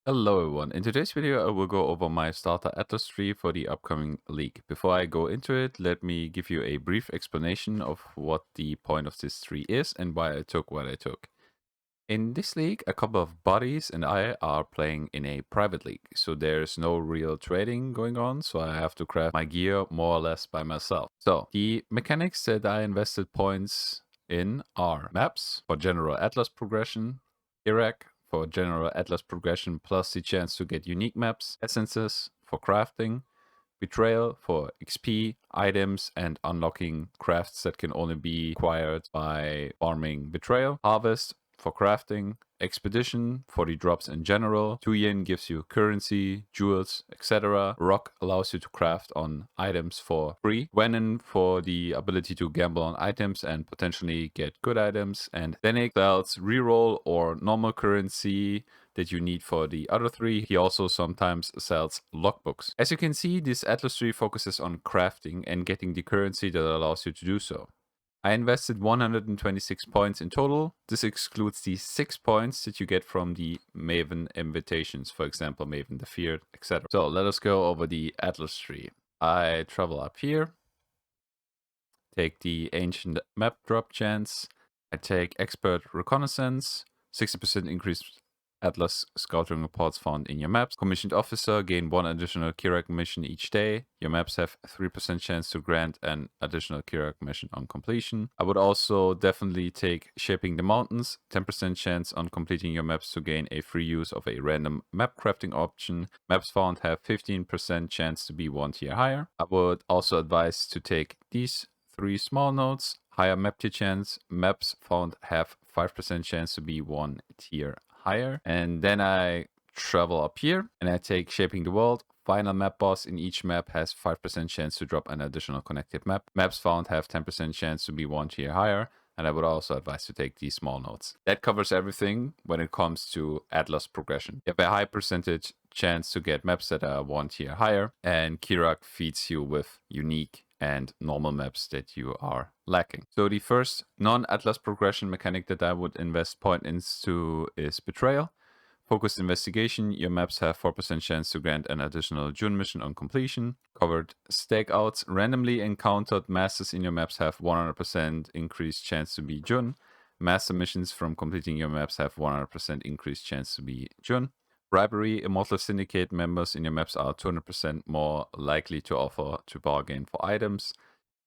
Hello everyone, in today's video I will go over my starter atlas tree for the upcoming league. Before I go into it, let me give you a brief explanation of what the point of this tree is and why I took what I took. In this league, a couple of buddies and I are playing in a private league, so there's no real trading going on, so I have to craft my gear more or less by myself. So, the mechanics that I invested points in are maps for general atlas progression, Kirac for general atlas progression plus the chance to get unique maps, essences for crafting, Betrayal for XP, items, and unlocking crafts that can only be acquired by farming Betrayal. Harvest for crafting. Expedition for the drops in general. Tujen gives you currency, jewels, etc. Rock allows you to craft on items for free. Gwennen for the ability to gamble on items and potentially get good items. And Dannig sells reroll or normal currency that you need for the other three. He also sometimes sells logbooks. As you can see, this atlas tree focuses on crafting and getting the currency that allows you to do so. I invested 126 points in total. This excludes the 6 points that you get from the Maven Invitations, for example, Maven the Feared, etc. So let us go over the atlas tree. I travel up here, take the Ancient Map Drop chance, I take Expert Reconnaissance, 60% increase Atlas scouting reports found in your maps. Commissioned Officer, gain 1 additional Kirac mission each day. Your maps have 3% chance to grant an additional Kirac mission on completion. I would also definitely take Shaping the Mountains, 10% chance on completing your maps to gain a free use of a random map crafting option. Maps found have 15% chance to be 1 tier higher. I would also advise to take these 3 small notes. Higher map tier chance. Maps found have 5% chance to be 1 tier higher. And then I travel up here and I take Shaping the World. Final map boss in each map has 5% chance to drop an additional connected map. Maps found have 10% chance to be 1 tier higher. And I would also advise to take these small notes. That covers everything when it comes to Atlas progression. You have a high percentage chance to get maps that are 1 tier higher, and Kirac feeds you with unique and normal maps that you are lacking. So the first non-Atlas progression mechanic that I would invest point into is Betrayal. Focused investigation, your maps have 4% chance to grant an additional June mission on completion. Covered stakeouts, randomly encountered masters in your maps have 100% increased chance to be June. Master missions from completing your maps have 100% increased chance to be June. Bribery, Immortal Syndicate members in your maps are 200% more likely to offer to bargain for items.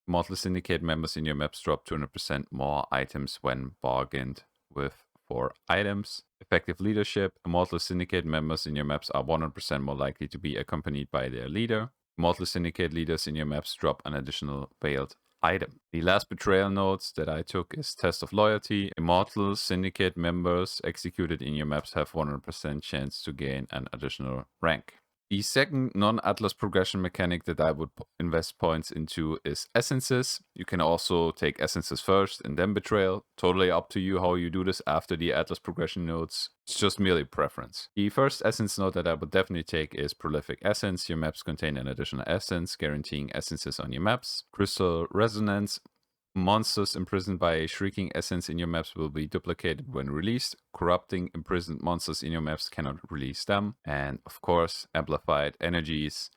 Immortal Syndicate members in your maps drop 200% more items when bargained with for items. Effective leadership, Immortal Syndicate members in your maps are 100% more likely to be accompanied by their leader. Immortal Syndicate leaders in your maps drop an additional veiled item. The last betrayal notes that I took is Test of Loyalty. Immortal Syndicate members executed in your maps have 100% chance to gain an additional rank. The second non-Atlas progression mechanic that I would invest points into is essences. You can also take essences first and then betrayal. Totally up to you how you do this after the Atlas progression notes. It's just merely preference. The first essence note that I would definitely take is Prolific Essence. Your maps contain an additional essence, guaranteeing essences on your maps. Crystal Resonance. Monsters imprisoned by a shrieking essence in your maps will be duplicated when released. Corrupting imprisoned monsters in your maps cannot release them. And of course, amplified energies.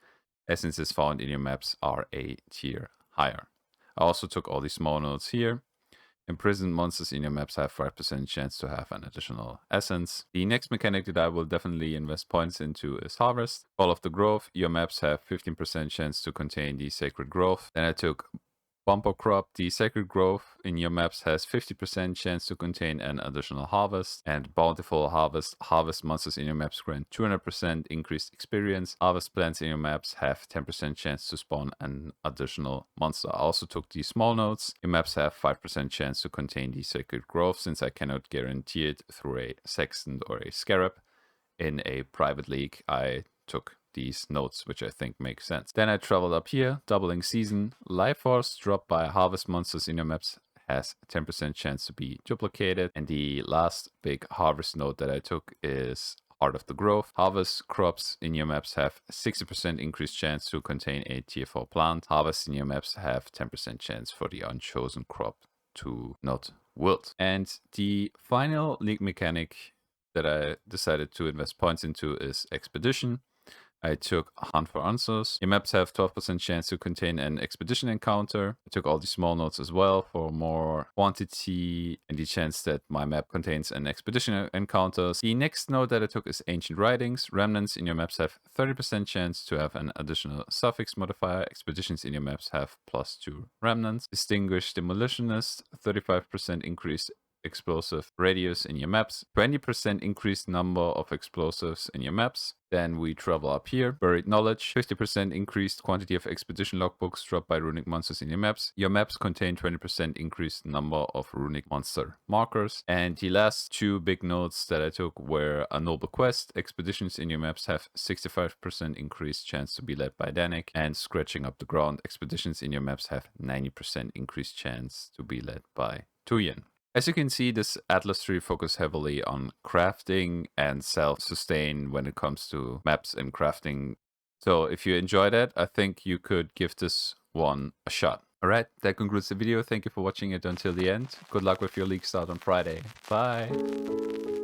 Essences found in your maps are a tier higher. I also took all these small notes here. Imprisoned monsters in your maps have 5% chance to have an additional essence. The next mechanic that I will definitely invest points into is Harvest. Call of the Grove. Your maps have 15% chance to contain the Sacred Grove. Then I took Bumper Crop. The Sacred Grove in your maps has 50% chance to contain an additional harvest. And Bountiful Harvest. Harvest monsters in your maps grant 200% increased experience. Harvest plants in your maps have 10% chance to spawn an additional monster. I also took these small notes. Your maps have 5% chance to contain the Sacred Grove, since I cannot guarantee it through a Sextant or a Scarab. In a private league, I took these notes, which I think makes sense. Then I traveled up here, doubling season. Life Force dropped by harvest monsters in your maps has 10% chance to be duplicated. And the last big harvest note that I took is Heart of the Grove. Harvest crops in your maps have 60% increased chance to contain a tier 4 plant. Harvests in your maps have 10% chance for the unchosen crop to not wilt. And the final league mechanic that I decided to invest points into is Expedition. I took Hunt for Answers. Your maps have 12% chance to contain an expedition encounter. I took all the small nodes as well for more quantity and the chance that my map contains an expedition encounters. The next node that I took is Ancient Writings. Remnants in your maps have 30% chance to have an additional suffix modifier. Expeditions in your maps have +2 remnants. Distinguished Demolitionist, 35% increased explosive radius in your maps, 20% increased number of explosives in your maps. Then we travel up here. Buried Knowledge, 50% increased quantity of expedition logbooks dropped by runic monsters in your maps. Your maps contain 20% increased number of runic monster markers. And the last two big nodes that I took were a noble quest. Expeditions in your maps have 65% increased chance to be led by Dannig, and Scratching Up the Ground. Expeditions in your maps have 90% increased chance to be led by Tujen. As you can see, this atlastree focuses heavily on crafting and self-sustain when it comes to maps and crafting. So if you enjoyed it, I think you could give this one a shot. Alright, that concludes the video. Thank you for watching it until the end. Good luck with your league start on Friday. Bye!